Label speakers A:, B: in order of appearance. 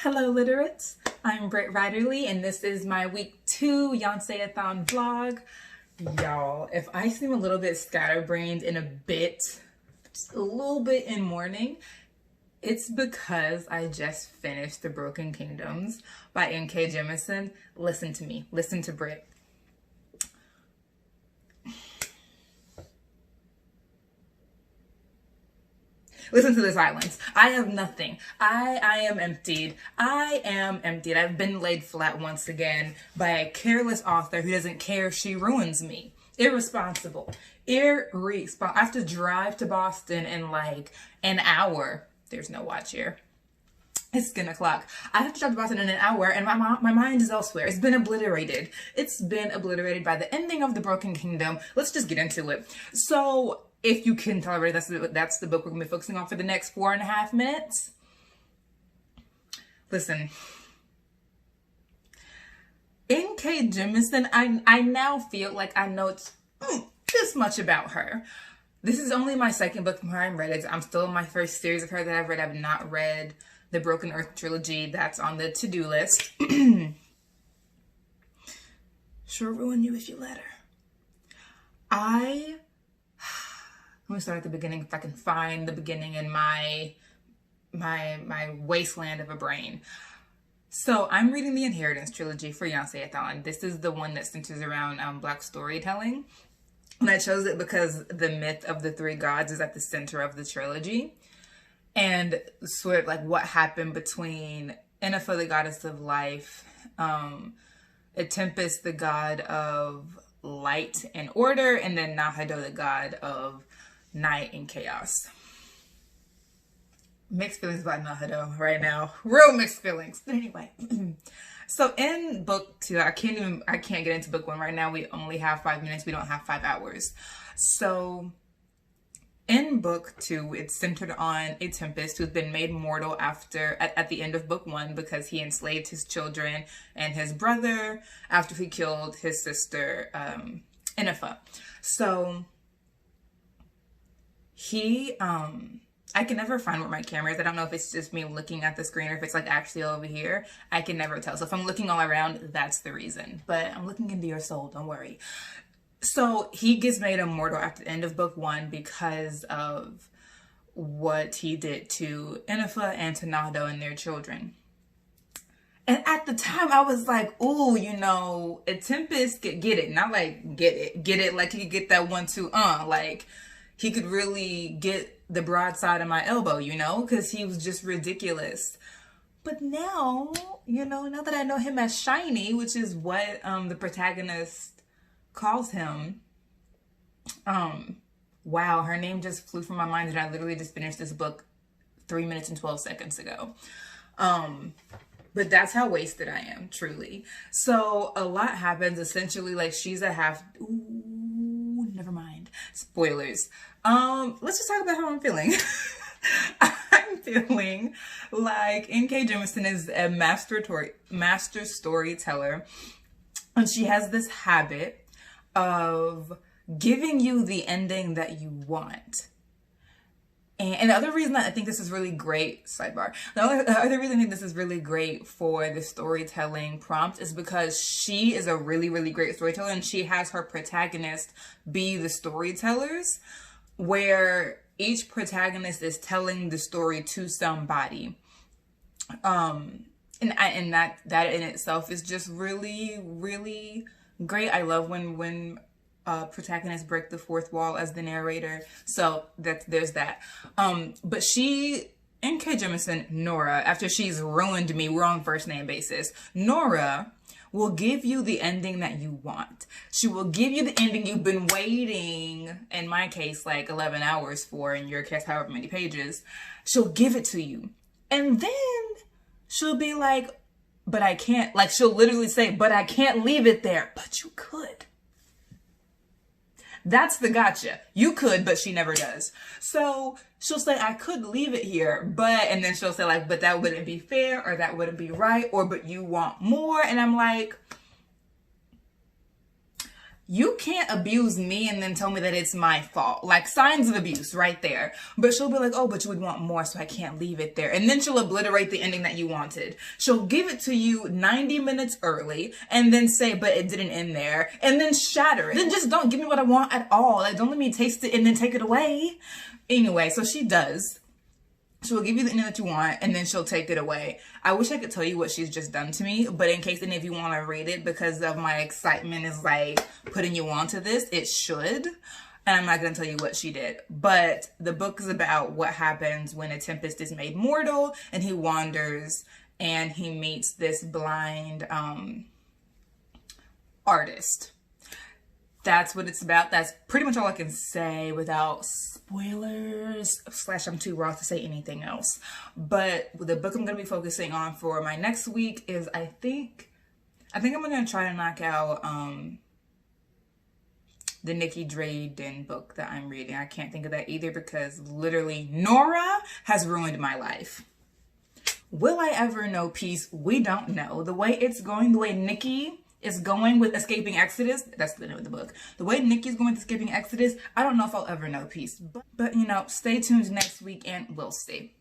A: Hello, Literates. I'm Britt Riderly, and this is my week 2 Yonce-a-thon vlog. Y'all, if I seem a little bit scatterbrained in just a little bit in mourning, it's because I just finished The Broken Kingdoms by N.K. Jemisin. Listen to me. Listen to Britt. Listen to the silence. I have nothing. I am emptied. I am emptied. I've been laid flat once again by a careless author who doesn't care if she ruins me. Irresponsible. I have to drive to Boston in like an hour. There's no watch here. It's 10 o'clock. I have to drive to Boston in an hour and my mind is elsewhere. It's been obliterated. It's been obliterated by the ending of The Broken Kingdom. Let's just get into it. So, if you can tolerate, that's the book we're going to be focusing on for the next 4.5 minutes. Listen. N.K. Jemisin, I now feel like I know this much about her. This is only my second book from her. I'm still in my first series of her that I've read. I've not read the Broken Earth trilogy. That's on the to-do list. She'll ruin you if you let her. Let me start at the beginning if I can find the beginning in my wasteland of a brain. So I'm reading the Inheritance trilogy for Yonce-a-thon. This is the one that centers around Black storytelling. And I chose it because the myth of the three gods is at the center of the trilogy. And sort of like what happened between Enifa, the goddess of life, Tempest, the god of light and order, and then Nahado, the god of night and chaos. Mixed feelings about Nahado right now. Real mixed feelings. But anyway. So in book 2, I can't get into book 1 right now. We only have 5 minutes. We don't have 5 hours. So in book 2, it's centered on a Tempest who's been made mortal at the end of book 1 because he enslaved his children and his brother after he killed his sister, Enifa. So I can never find where my camera is. I don't know if it's just me looking at the screen or if it's like actually over here. I can never tell. So if I'm looking all around, that's the reason. But I'm looking into your soul, don't worry. So he gets made immortal at the end of book 1 because of what he did to Enifa and to Nahado and their children. And at the time I was like, ooh, a Tempest could get it. Not like get it like he could get that 1-2, like he could really get the broadside of my elbow, because he was just ridiculous. But now, now that I know him as Shiny, which is what the protagonist calls him, wow, her name just flew from my mind and I literally just finished this book 3 minutes and 12 seconds ago. But that's how wasted I am, truly. So a lot happens. Essentially, like she's a half... Ooh, never mind. Spoilers. Let's just talk about how I'm feeling. I'm feeling like N.K. Jemisin is a master storyteller. And she has this habit of giving you the ending that you want. And the other reason that I think this is really great, sidebar, the other reason I think this is really great for the storytelling prompt is because she is a really, really great storyteller and she has her protagonist be the storytellers where each protagonist is telling the story to somebody. And that in itself is just really, really great. I love when protagonists break the fourth wall as the narrator. So there's that. But N.K. Jemisin, Nora, after she's ruined me, we're on first name basis. Nora will give you the ending that you want. She will give you the ending you've been waiting, in my case, like 11 hours for, in your case, however many pages. She'll give it to you. And then she'll be like, but I can't, like she'll literally say, but I can't leave it there. But you could. That's the gotcha. You could, but she never does. So she'll say, I could leave it here, and then she'll say like, but that wouldn't be fair, or that wouldn't be right, or but you want more. And I'm like, You can't abuse me and then tell me that it's my fault. Like, signs of abuse right there. But she'll be like, oh, but you would want more, so I can't leave it there. And then she'll obliterate the ending that you wanted. She'll give it to you 90 minutes early and then say, but it didn't end there. And then shatter it. Then just don't give me what I want at all. Like, don't let me taste it and then take it away. Anyway, so she does. She'll give you the ending that you want, and then she'll take it away. I wish I could tell you what she's just done to me, but in case any of you want to read it, because of my excitement is like putting you onto this, it should. And I'm not going to tell you what she did. But the book is about what happens when a tempest is made mortal, and he wanders, and he meets this blind artist. That's what it's about. That's pretty much all I can say without spoilers / I'm too raw to say anything else. But the book I'm going to be focusing on for my next week is, I think I'm going to try to knock out the Nikki Drayden book that I'm reading. I can't think of that either because literally Nora has ruined my life. Will I ever know peace? We don't know. The way it's going, the way Nikki is going with Escaping Exodus, that's the name of the book. The way Nikki's going with Escaping Exodus, I don't know if I'll ever know peace. But you know, stay tuned next week and we'll see.